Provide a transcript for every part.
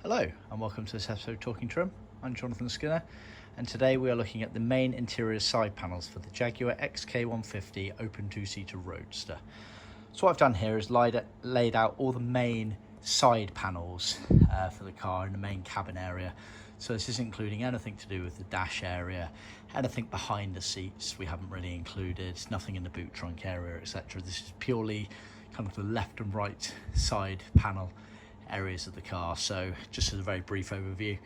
Hello and welcome to this episode of Talking Trim. I'm Jonathan Skinner and today we are looking at the main interior side panels for the Jaguar XK150 open two-seater Roadster. So what I've done here is laid out all the main side panels for the car in the main cabin area. So this is including anything to do with the dash area, anything behind the seats we haven't really included, nothing in the boot trunk area, etc. This is purely kind of the left and right side panel areas of the car. So just as a very brief overview,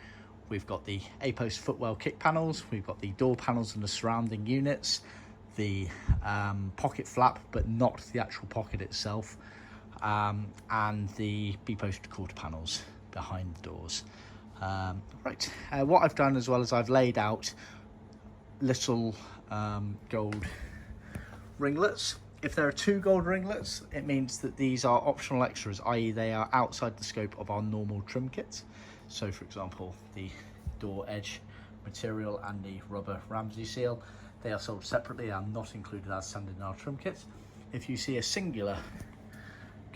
we've got the A-post footwell kick panels, we've got the door panels and the surrounding units, the pocket flap but not the actual pocket itself, and the B-post quarter panels behind the doors. What I've done as well is I've laid out little gold ringlets. If there are two gold ringlets, it means that these are optional extras, i.e. they are outside the scope of our normal trim kits. So for example, the door edge material and the rubber Ramsey seal, they are sold separately, they are not included as standard in our trim kits. If you see a singular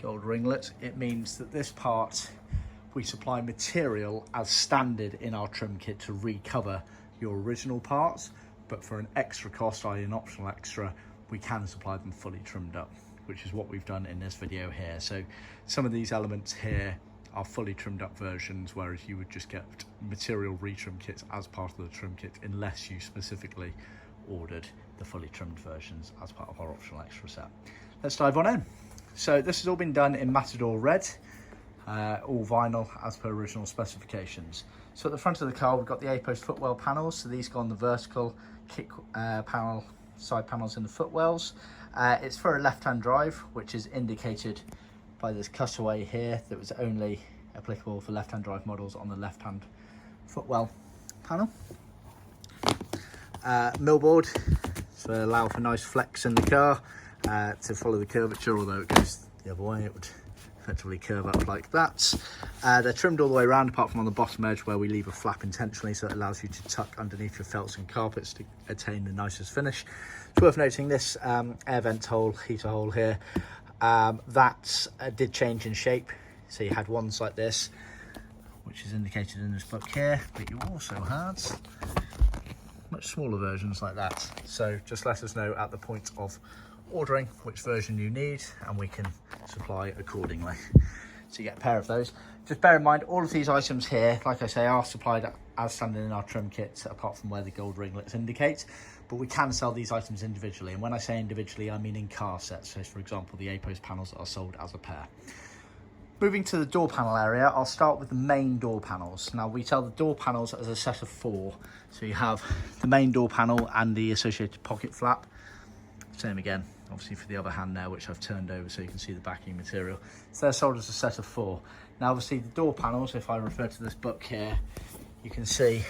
gold ringlet, it means that this part we supply material as standard in our trim kit to recover your original parts, but for an extra cost, i.e. an optional extra, we can supply them fully trimmed up, which is what we've done in this video here. So some of these elements here are fully trimmed up versions, whereas you would just get material retrim kits as part of the trim kit unless you specifically ordered the fully trimmed versions as part of our optional extra set. Let's dive on in. So this has all been done in Matador Red, all vinyl as per original specifications. So at the front of the car we've got the A-post footwell panels, so these go on the vertical kick panel, side panels in the footwells. It's for a left-hand drive, which is indicated by this cutaway here that was only applicable for left-hand drive models on the left-hand footwell panel. Millboard to allow for nice flex in the car to follow the curvature, although it goes the other way it would effectively curve up like that. They're trimmed all the way around apart from on the bottom edge where we leave a flap intentionally, so it allows you to tuck underneath your felts and carpets to attain the nicest finish. It's worth noting this air vent hole, heater hole here, that did change in shape. So you had ones like this, which is indicated in this book here, but you also had much smaller versions like that. So just let us know at the point of ordering which version you need and we can supply accordingly. So you get a pair of those. Just bear in mind all of these items here, like I say, are supplied as standard in our trim kits apart from where the gold ringlets indicate, but we can sell these items individually, and when I say individually I mean in car sets. So for example the A-post panels are sold as a pair. Moving to the door panel area, I'll start with the main door panels. Now we sell the door panels as a set of 4, so you have the main door panel and the associated pocket flap. Same again, obviously for the other hand there, which I've turned over so you can see the backing material. So they're sold as a set of 4. Now obviously the door panels, if I refer to this book here, you can see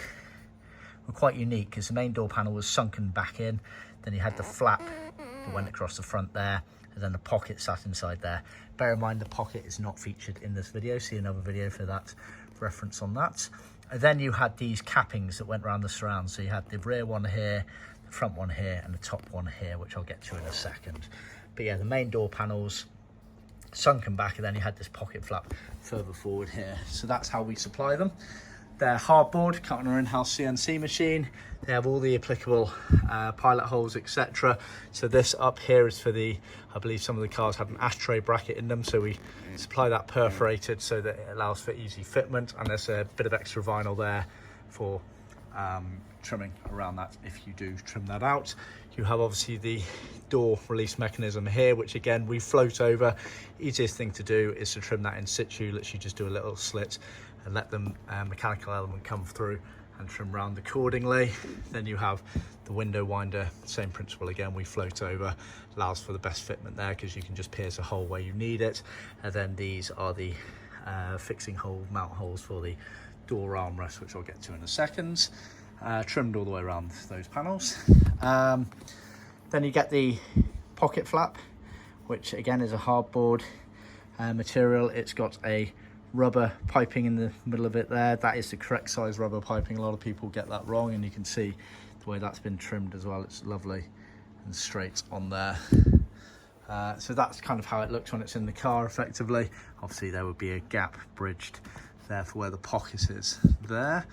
were quite unique because the main door panel was sunken back in, then you had the flap that went across the front there, and then the pocket sat inside there. Bear in mind the pocket is not featured in this video, see another video for that reference on that. And then you had these cappings that went around the surround, so you had the rear one here, the front one here, and the top one here, which I'll get to in a second. But yeah, the main door panels sunken back, and then you had this pocket flap further forward here. So that's how we supply them. They're hardboard, cut on our in-house CNC machine. They have all the applicable pilot holes, etc. So this up here is for the, I believe some of the cars have an ashtray bracket in them, so we supply that perforated so that it allows for easy fitment, and there's a bit of extra vinyl there for trimming around that if you do trim that out. You have obviously the door release mechanism here, which again we float over. Easiest thing to do is to trim that in situ. Literally just do a little slit and let the mechanical element come through and trim round accordingly. Then you have the window winder, same principle again, we float over, allows for the best fitment there because you can just pierce a hole where you need it. And then these are the fixing hole, mount holes for the door armrest, which I'll get to in a second. Trimmed all the way around those panels. Then you get the pocket flap, which again is a hardboard material. It's got a rubber piping in the middle of it there. That is the correct size rubber piping. A lot of people get that wrong, and you can see the way that's been trimmed as well. It's lovely and straight on there. So that's kind of how it looks when it's in the car effectively. Obviously there would be a gap bridged there for where the pocket is there.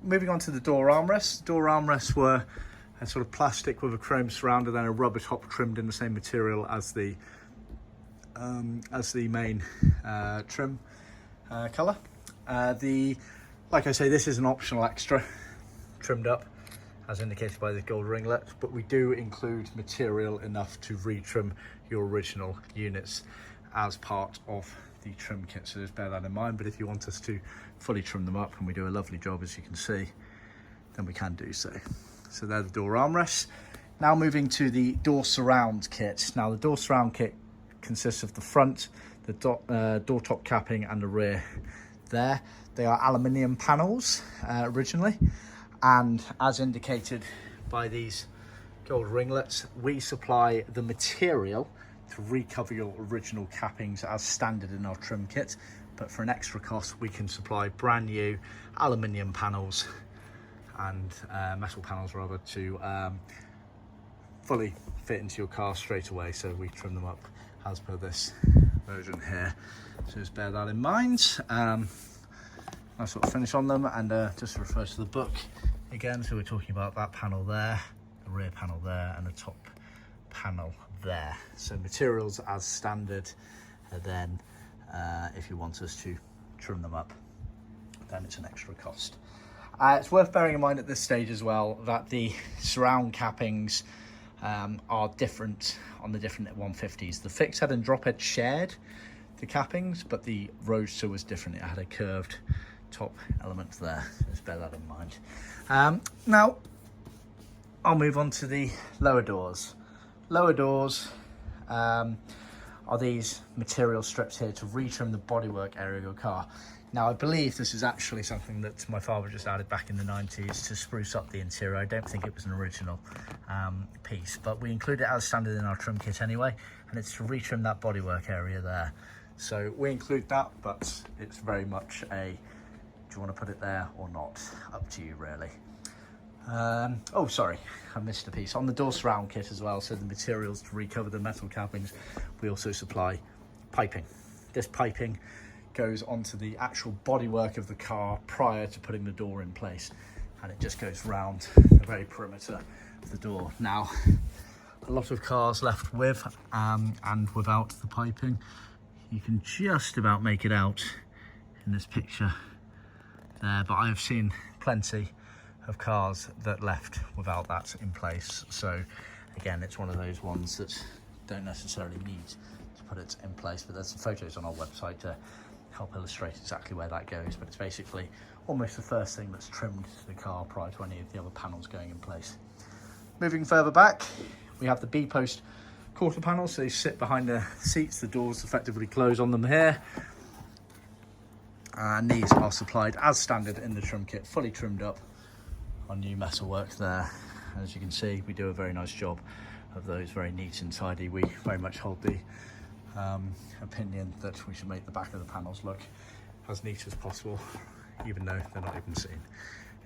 Moving on to the door armrests. Door armrests were a sort of plastic with a chrome surround and then a rubber top trimmed in the same material as the main trim colour. Like I say, this is an optional extra, trimmed up as indicated by the gold ringlet, but we do include material enough to retrim your original units as part of the trim kit, so just bear that in mind. But if you want us to fully trim them up, and we do a lovely job as you can see, then we can do so. So they're the door armrests. Now moving to the door surround kit. Now the door surround kit consists of the front, the door top capping and the rear there. They are aluminium panels originally, and as indicated by these gold ringlets, we supply the material to recover your original cappings as standard in our trim kit, but for an extra cost we can supply brand new aluminium panels and metal panels rather to fully fit into your car straight away, so we trim them up as per this version here. So just bear that in mind. Nice sort of finish on them, and just refer to the book again. So we're talking about that panel there, the rear panel there, and the top panel there. So materials as standard, and then if you want us to trim them up, then it's an extra cost. It's worth bearing in mind at this stage as well that the surround cappings are different on the different 150s. The fixed head and drop head shared the cappings, but the Roadster was different. It had a curved top element there, so just bear that in mind. Now I'll move on to the lower doors. Lower doors are these material strips here to retrim the bodywork area of your car. Now I believe this is actually something that my father just added back in the 90s to spruce up the interior. I don't think it was an original piece, but we include it as standard in our trim kit anyway, and it's to retrim that bodywork area there. So we include that, but it's very much a, do you want to put it there or not? Up to you really. Oh sorry, I missed a piece. On the door surround kit as well, so the materials to recover the metal cappings, we also supply piping. This piping goes onto the actual bodywork of the car prior to putting the door in place, and it just goes round the very perimeter of the door. Now, a lot of cars left with and without the piping. You can just about make it out in this picture there, but I have seen plenty of cars that left without that in place. So again, it's one of those ones that don't necessarily need to put it in place, but there's some photos on our website to help illustrate exactly where that goes. But it's basically almost the first thing that's trimmed to the car prior to any of the other panels going in place. Moving further back, we have the B-post quarter panels. So they sit behind the seats, the doors effectively close on them here, and these are supplied as standard in the trim kit, fully trimmed up on new metalwork there. As you can see, we do a very nice job of those, very neat and tidy. We very much hold the opinion that we should make the back of the panels look as neat as possible, even though they're not even seen.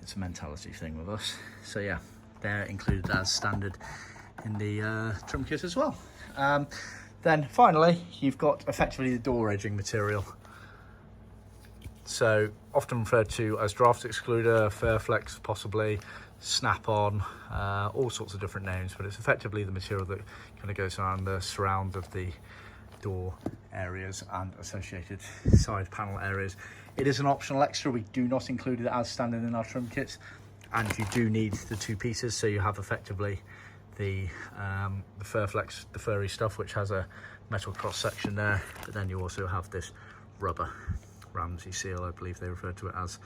It's a mentality thing with us. So yeah, they're included as standard in the trim kit as well. Then finally, you've got effectively the door edging material. So often referred to as draft excluder, Fairflex possibly, snap-on, all sorts of different names, but it's effectively the material that kind of goes around the surround of the door areas and associated side panel areas. It is an optional extra. We do not include it as standard in our trim kit, and you do need the two pieces. So you have effectively the Fairflex, the furry stuff, which has a metal cross section there, but then you also have this rubber Ramsey seal, I believe they refer to it as,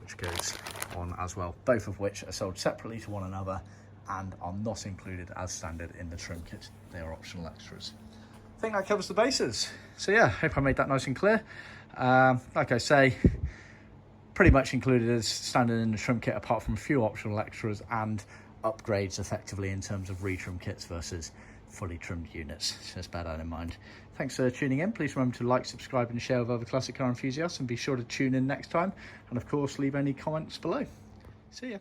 which goes on as well, both of which are sold separately to one another and are not included as standard in the trim kit. They are optional extras. I think that covers the bases. So yeah, hope I made that nice and clear. Like I say, pretty much included as standard in the trim kit, apart from a few optional extras and upgrades effectively in terms of retrim kits versus fully trimmed units. So just bear that in mind. Thanks for tuning in. Please remember to like, subscribe and share with other classic car enthusiasts, and be sure to tune in next time, and of course leave any comments below. See ya.